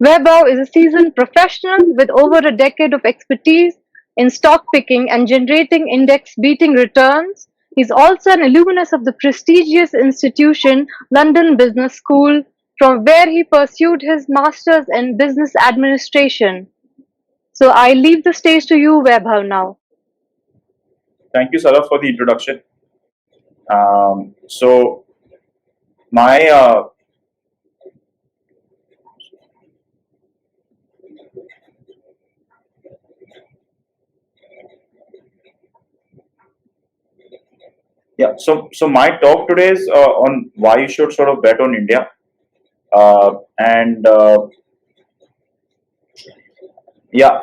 Vaibhav is a seasoned professional with over a decade of expertise in stock picking and generating index beating returns. He's also an alumnus of the prestigious institution London Business School, from where he pursued his master's in business administration. So I leave the stage to you, Vaibhav, now. Thank you, Salah, for the introduction. So my so my talk today is on why you should sort of bet on India, and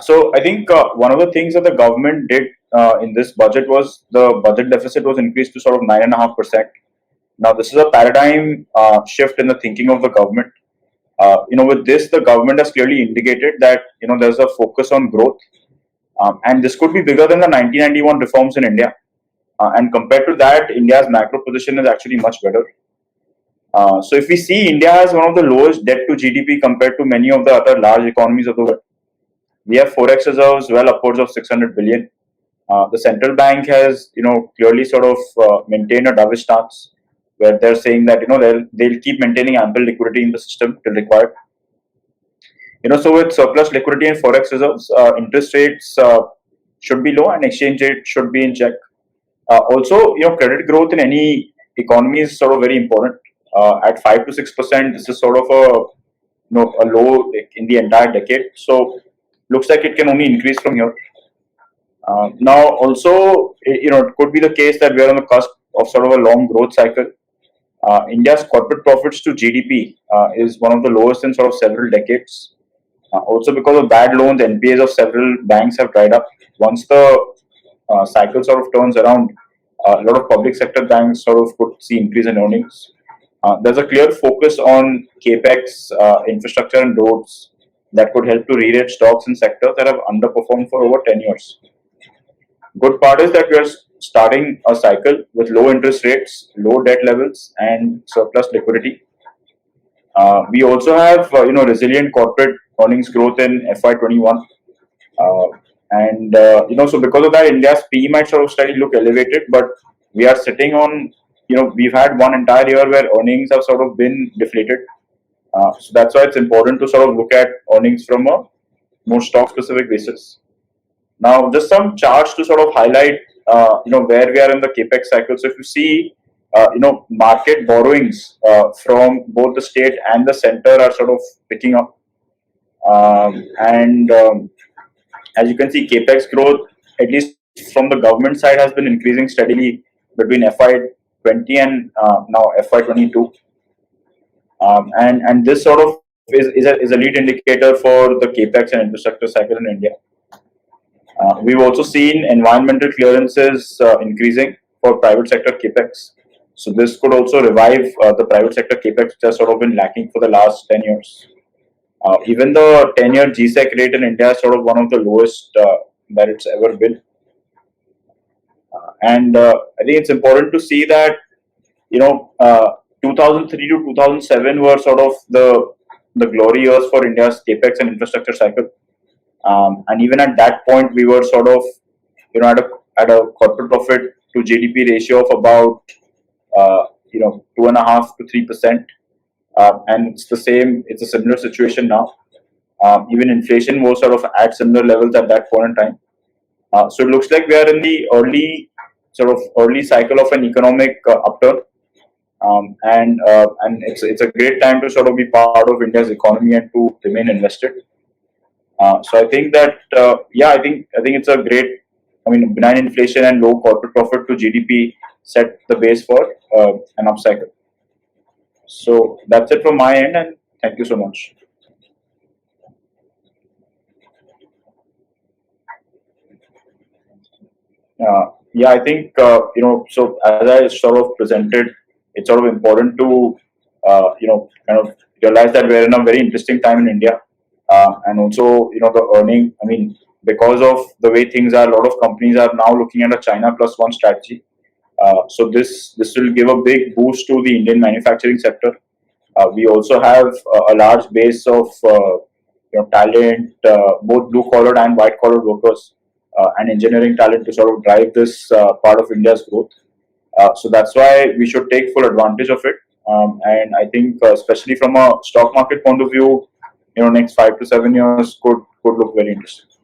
so I think one of the things that the government did in this budget was the budget deficit was increased to sort of 9.5%. Now this is a paradigm shift in the thinking of the government. With this, the government has clearly indicated that there's a focus on growth, and this could be bigger than the 1991 reforms in India. And compared to that, India's macro position is actually much better. So if we see, India has one of the lowest debt to GDP compared to many of the other large economies of the world. We have forex reserves well upwards of 600 billion. The central bank has, clearly sort of maintained a dovish stance, where they're saying that they'll keep maintaining ample liquidity in the system till required. So with surplus liquidity and forex reserves, interest rates should be low and exchange rate should be in check. Also, credit growth in any economy is sort of very important. At 5 to 6%, this is sort of a low in the entire decade. So looks like it can only increase from here. Now, also, it could be the case that we are on the cusp of sort of a long growth cycle. India's corporate profits to GDP is one of the lowest in sort of several decades. Also, because of bad loans, NPAs of several banks have dried up. Once the cycle sort of turns around, a lot of public sector banks sort of could see increase in earnings. There's a clear focus on Capex, infrastructure and roads that could help to re-rate stocks in sectors that have underperformed for over 10 years. Good part is that we are starting a cycle with low interest rates, low debt levels, and surplus liquidity. We also have resilient corporate earnings growth in FY21, so because of that, India's P might sort of slightly look elevated, but we are sitting on we've had one entire year where earnings have sort of been deflated. So that's why it's important to sort of look at earnings from a more stock specific basis. Now, just some charts to sort of highlight, where we are in the Capex cycle. So if you see, market borrowings from both the state and the center are sort of picking up. As you can see, Capex growth, at least from the government side, has been increasing steadily between FY20 and now FY22. And this sort of is a lead indicator for the Capex and infrastructure cycle in India. We've also seen environmental clearances increasing for private sector Capex. So this could also revive the private sector Capex, which has sort of been lacking for the last 10 years. Even the 10-year GSEC rate in India is sort of one of the lowest that it's ever been. I think it's important to see that, 2003 to 2007 were sort of the glory years for India's Capex and infrastructure cycle. And even at that point, we were sort of, at a corporate profit to GDP ratio of about, 2.5 to 3%. And it's a similar situation now. Even inflation was sort of at similar levels at that point in time. So it looks like we are in the early cycle of an economic upturn. And it's a great time to sort of be part of India's economy and to remain invested. So I think that I think it's a great. Benign inflation and low corporate profit to GDP set the base for an upcycle. So that's it from my end, and thank you so much. I think So as I sort of presented, it's sort of important to kind of realize that we're in a very interesting time in India, and also the earning. Because of the way things are, a lot of companies are now looking at a China plus one strategy. So this will give a big boost to the Indian manufacturing sector. We also have a large base of talent, both blue collared and white collared workers, and engineering talent to sort of drive this part of India's growth. So that's why we should take full advantage of it. And I think, especially from a stock market point of view, next 5 to 7 years could look very interesting.